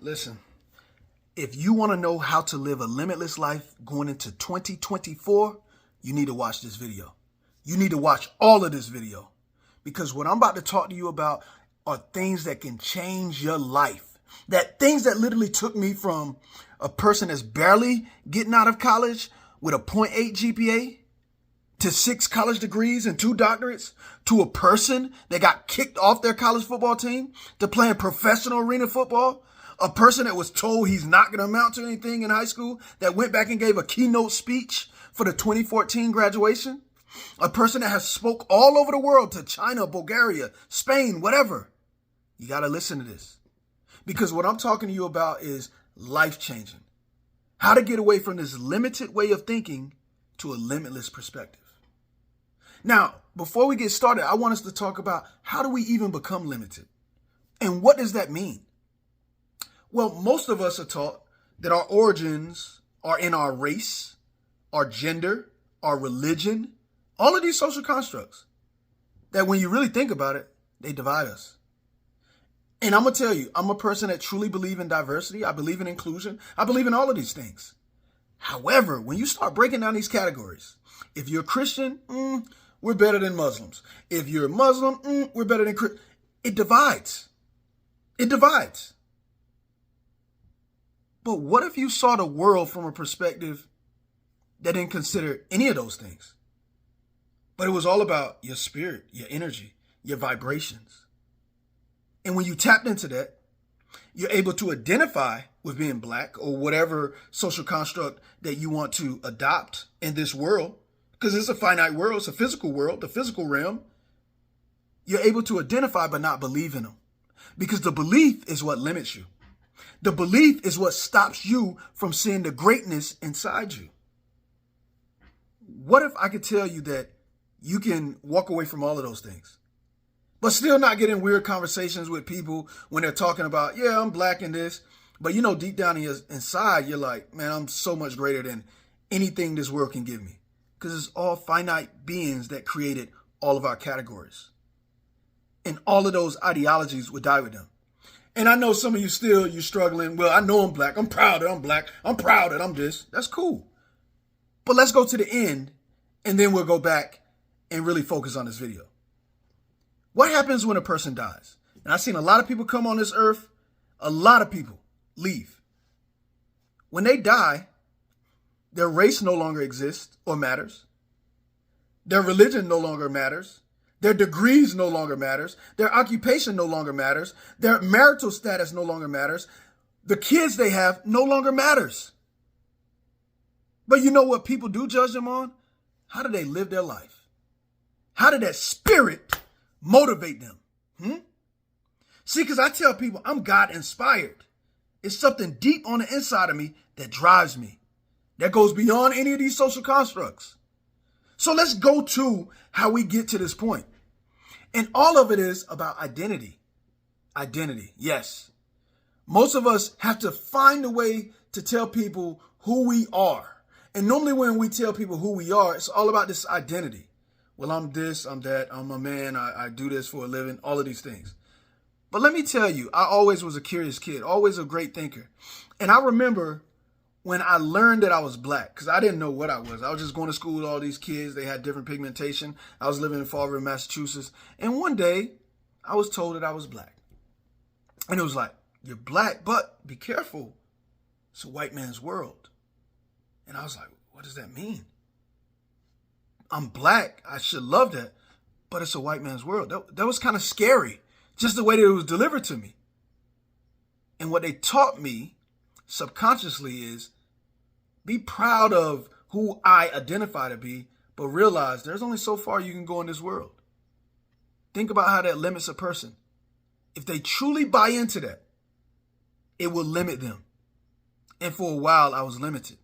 Listen, if you want to know how to live a limitless life going into 2024, you need to watch this video. You need to watch all of this video because what I'm about to talk to you about are things that can change your life. Things that literally took me from a person that's barely getting out of college with a 0.8 GPA to 6 college degrees and 2 doctorates, to a person that got kicked off their college football team to playing professional arena football, a person that was told he's not going to amount to anything in high school, that went back and gave a keynote speech for the 2014 graduation, a person that has spoke all over the world to China, Bulgaria, Spain, whatever. You got to listen to this because what I'm talking to you about is life-changing. How to get away from this limited way of thinking to a limitless perspective. Now, before we get started, I want us to talk about how do we even become limited? And what does that mean? Well, most of us are taught that our origins are in our race, our gender, our religion, all of these social constructs. That when you really think about it, they divide us. And I'm going to tell you, I'm a person that truly believes in diversity. I believe in inclusion. I believe in all of these things. However, when you start breaking down these categories, if you're a Christian, we're better than Muslims. If you're a Muslim, we're better than Christians. It divides. It divides. But what if you saw the world from a perspective that didn't consider any of those things? But it was all about your spirit, your energy, your vibrations. And when you tapped into that, you're able to identify with being black or whatever social construct that you want to adopt in this world. Because it's a finite world, it's a physical world, the physical realm. You're able to identify but not believe in them. Because the belief is what limits you. The belief is what stops you from seeing the greatness inside you. What if I could tell you that you can walk away from all of those things, but still not get in weird conversations with people when they're talking about, yeah, I'm black in this, but you know, deep down inside, you're like, man, I'm so much greater than anything this world can give me. Because it's all finite beings that created all of our categories. And all of those ideologies would die with them. And I know some of you you're struggling. Well, I know I'm black. I'm proud that I'm black. I'm proud that I'm this. That's cool. But let's go to the end and then we'll go back and really focus on this video. What happens when a person dies? And I've seen a lot of people come on this earth. A lot of people leave. When they die, their race no longer exists or matters. Their religion no longer matters. Their degrees no longer matters. Their occupation no longer matters. Their marital status no longer matters. The kids they have no longer matters. But you know what people do judge them on? How do they live their life? How did that spirit motivate them? See, because I tell people I'm God inspired. It's something deep on the inside of me that drives me. That goes beyond any of these social constructs. So let's go to how we get to this point. And all of it is about identity. Identity, yes. Most of us have to find a way to tell people who we are. And normally when we tell people who we are, it's all about this identity. Well, I'm this, I'm that, I'm a man, I do this for a living, all of these things. But let me tell you, I always was a curious kid, always a great thinker. And I remember when I learned that I was black, because I didn't know what I was. I was just going to school with all these kids. They had different pigmentation. I was living in Fall River, Massachusetts. And one day, I was told that I was black. And it was like, you're black, but be careful. It's a white man's world. And I was like, what does that mean? I'm black. I should love that. But it's a white man's world. That was kind of scary, just the way that it was delivered to me. And what they taught me subconsciously is be proud of who I identify to be, but realize there's only so far you can go in this world. Think about how that limits a person. If they truly buy into that, it will limit them. And for a while, I was limited.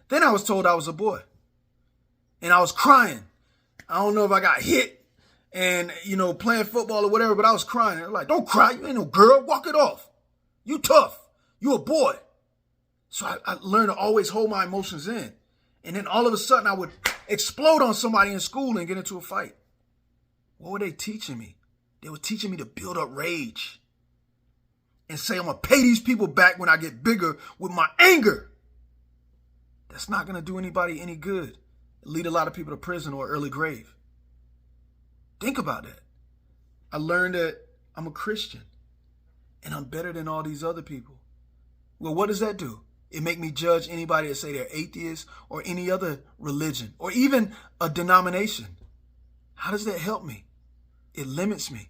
Then I was told I was a boy. And I was crying. I don't know if I got hit and, playing football or whatever, but I was crying. They're like, don't cry. You ain't no girl. Walk it off. You tough. You a boy. So I learned to always hold my emotions in. And then all of a sudden I would explode on somebody in school and get into a fight. What were they teaching me? They were teaching me to build up rage. and say, I'm going to pay these people back when I get bigger with my anger. That's not going to do anybody any good. Lead a lot of people to prison or early grave. Think about that. I learned that I'm a Christian and I'm better than all these other people. Well, what does that do? It make me judge anybody that say they're atheists or any other religion or even a denomination. How does that help me? It limits me.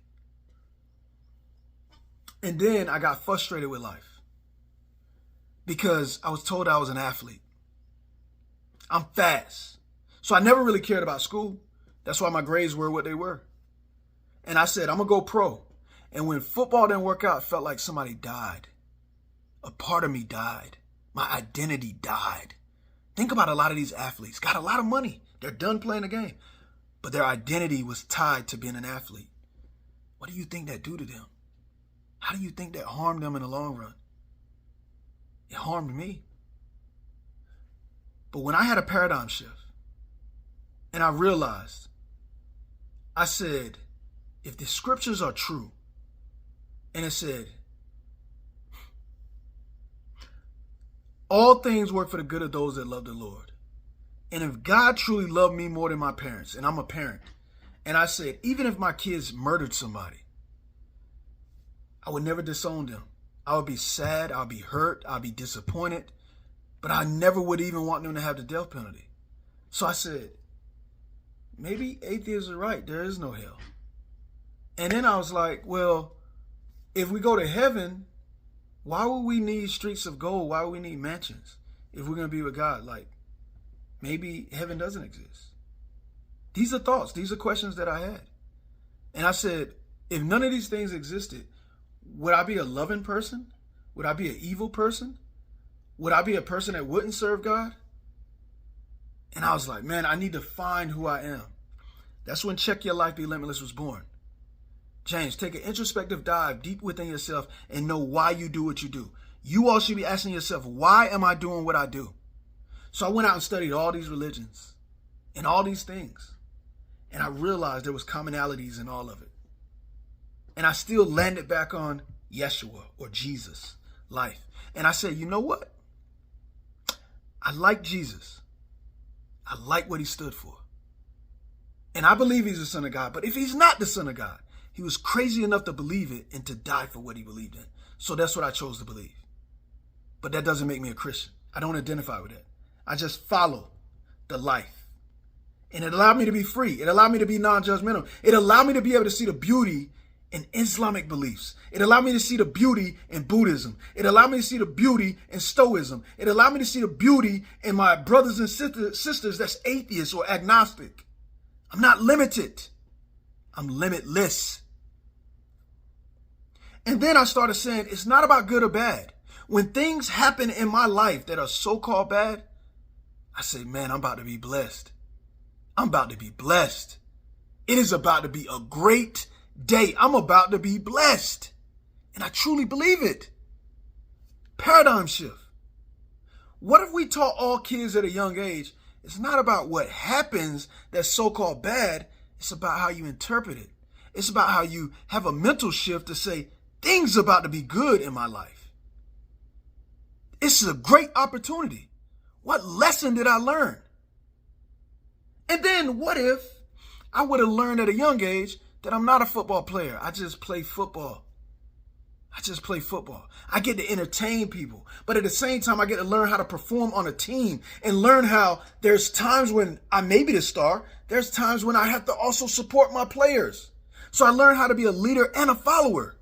And then I got frustrated with life because I was told I was an athlete. I'm fast. So I never really cared about school. That's why my grades were what they were. And I said, I'm going to go pro. And when football didn't work out, it felt like somebody died. A part of me died. My identity died. Think about a lot of these athletes. Got a lot of money. They're done playing the game. But their identity was tied to being an athlete. What do you think that do to them? How do you think that harmed them in the long run? It harmed me. But when I had a paradigm shift and I realized, I said, if the scriptures are true, and it said, all things work for the good of those that love the Lord. And if God truly loved me more than my parents, and I'm a parent, and I said, even if my kids murdered somebody, I would never disown them. I would be sad, I'll be hurt, I'll be disappointed, but I never would even want them to have the death penalty. So I said, maybe atheists are right, there is no hell. And then I was like, well, if we go to heaven, why would we need streets of gold? Why would we need mansions if we're going to be with God? Like, maybe heaven doesn't exist. These are thoughts. These are questions that I had. And I said, if none of these things existed, would I be a loving person? Would I be an evil person? Would I be a person that wouldn't serve God? And I was like, man, I need to find who I am. That's when Check Your Life, Be Limitless was born. James, take an introspective dive deep within yourself and know why you do what you do. You all should be asking yourself, why am I doing what I do? So I went out and studied all these religions and all these things. And I realized there was commonalities in all of it. And I still landed back on Yeshua or Jesus, life. And I said, you know what? I like Jesus. I like what he stood for. And I believe he's the Son of God. But if he's not the Son of God, he was crazy enough to believe it and to die for what he believed in. So that's what I chose to believe. But that doesn't make me a Christian. I don't identify with that. I just follow the life. And it allowed me to be free. It allowed me to be non-judgmental. It allowed me to be able to see the beauty in Islamic beliefs. It allowed me to see the beauty in Buddhism. It allowed me to see the beauty in Stoicism. It allowed me to see the beauty in my brothers and sisters that's atheists or agnostic. I'm not limited. I'm limitless. And then I started saying, it's not about good or bad. When things happen in my life that are so-called bad, I say, man, I'm about to be blessed. I'm about to be blessed. It is about to be a great day. I'm about to be blessed. And I truly believe it. Paradigm shift. What if we taught all kids at a young age, it's not about what happens that's so-called bad. It's about how you interpret it. It's about how you have a mental shift to say, things are about to be good in my life. This is a great opportunity. What lesson did I learn? And then what if I would have learned at a young age that I'm not a football player. I just play football. I just play football. I get to entertain people. But at the same time, I get to learn how to perform on a team and learn how there's times when I may be the star. There's times when I have to also support my players. So I learned how to be a leader and a follower.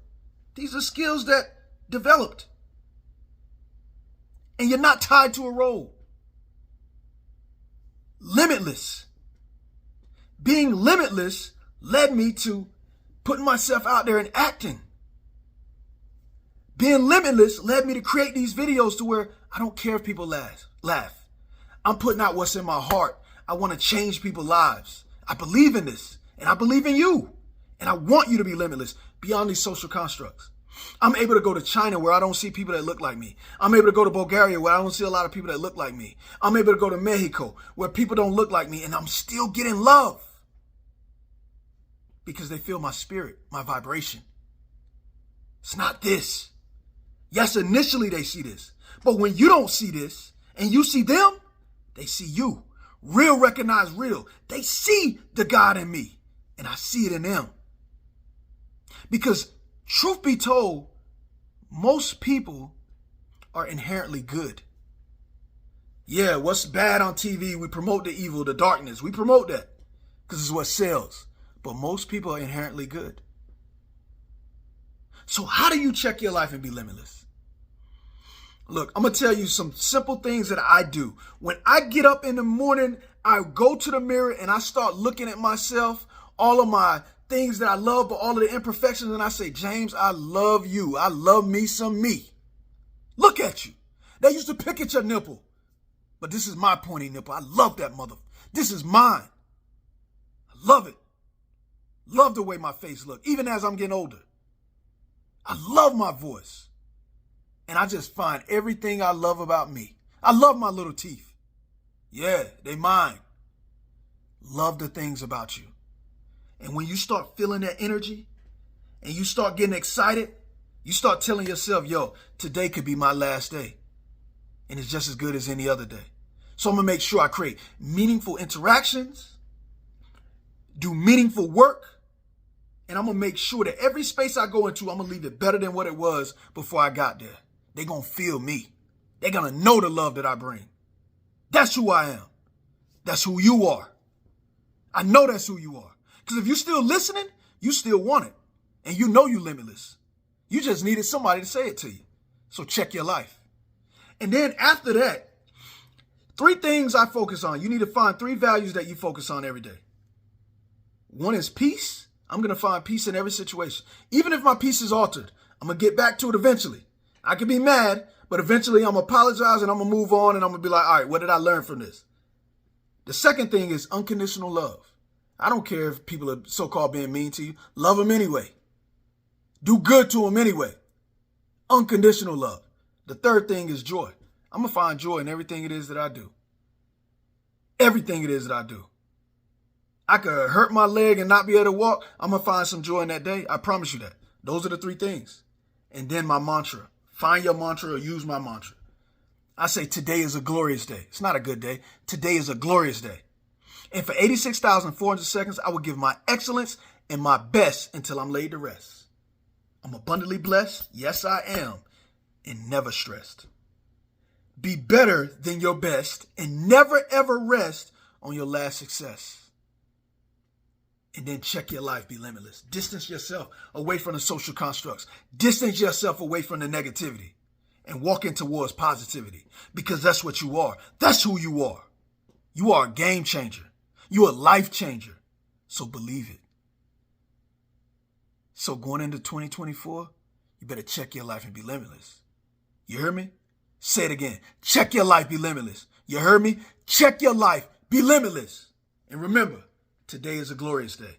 These are skills that developed. And you're not tied to a role. Limitless. Being limitless led me to putting myself out there and acting. Being limitless led me to create these videos to where I don't care if people laugh. I'm putting out what's in my heart. I want to change people's lives. I believe in this, and I believe in you. And I want you to be limitless beyond these social constructs. I'm able to go to China where I don't see people that look like me. I'm able to go to Bulgaria where I don't see a lot of people that look like me. I'm able to go to Mexico where people don't look like me, and I'm still getting love because they feel my spirit, my vibration. It's not this. Yes, initially they see this. But when you don't see this and you see them, they see you. Real recognize real. They see the God in me and I see it in them. Because truth be told, most people are inherently good. Yeah, what's bad on TV, we promote the evil, the darkness. We promote that because it's what sells. But most people are inherently good. So how do you check your life and be limitless? Look, I'm going to tell you some simple things that I do. When I get up in the morning, I go to the mirror and I start looking at myself, all of my things that I love, but all of the imperfections, and I say, James, I love you. I love me some me. Look at you. They used to pick at your nipple, but this is my pointy nipple. I love that mother. This is mine. I love it. Love the way my face looks, even as I'm getting older. I love my voice. And I just find everything I love about me. I love my little teeth. Yeah, they mine. Love the things about you. And when you start feeling that energy and you start getting excited, you start telling yourself, yo, today could be my last day. And it's just as good as any other day. So I'm going to make sure I create meaningful interactions, do meaningful work, and I'm going to make sure that every space I go into, I'm going to leave it better than what it was before I got there. They're going to feel me. They're going to know the love that I bring. That's who I am. That's who you are. I know that's who you are. Because if you're still listening, you still want it. And you know you're limitless. You just needed somebody to say it to you. So check your life. And then after that, 3 things I focus on. You need to find 3 values that you focus on every day. One is peace. I'm going to find peace in every situation. Even if my peace is altered, I'm going to get back to it eventually. I can be mad, but eventually I'm going to apologize and I'm going to move on and I'm going to be like, all right, what did I learn from this? The second thing is unconditional love. I don't care if people are so-called being mean to you. Love them anyway. Do good to them anyway. Unconditional love. The third thing is joy. I'm going to find joy in everything it is that I do. Everything it is that I do. I could hurt my leg and not be able to walk. I'm going to find some joy in that day. I promise you that. Those are the 3 things. And then my mantra. Find your mantra or use my mantra. I say today is a glorious day. It's not a good day. Today is a glorious day. And for 86,400 seconds, I will give my excellence and my best until I'm laid to rest. I'm abundantly blessed. Yes, I am. And never stressed. Be better than your best and never ever rest on your last success. And then check your life, be limitless. Distance yourself away from the social constructs. Distance yourself away from the negativity and walk in towards positivity because that's what you are. That's who you are. You are a game changer. You're a life changer. So believe it. So going into 2024, you better check your life and be limitless. You heard me? Say it again. Check your life, be limitless. You heard me? Check your life, be limitless. And remember, today is a glorious day.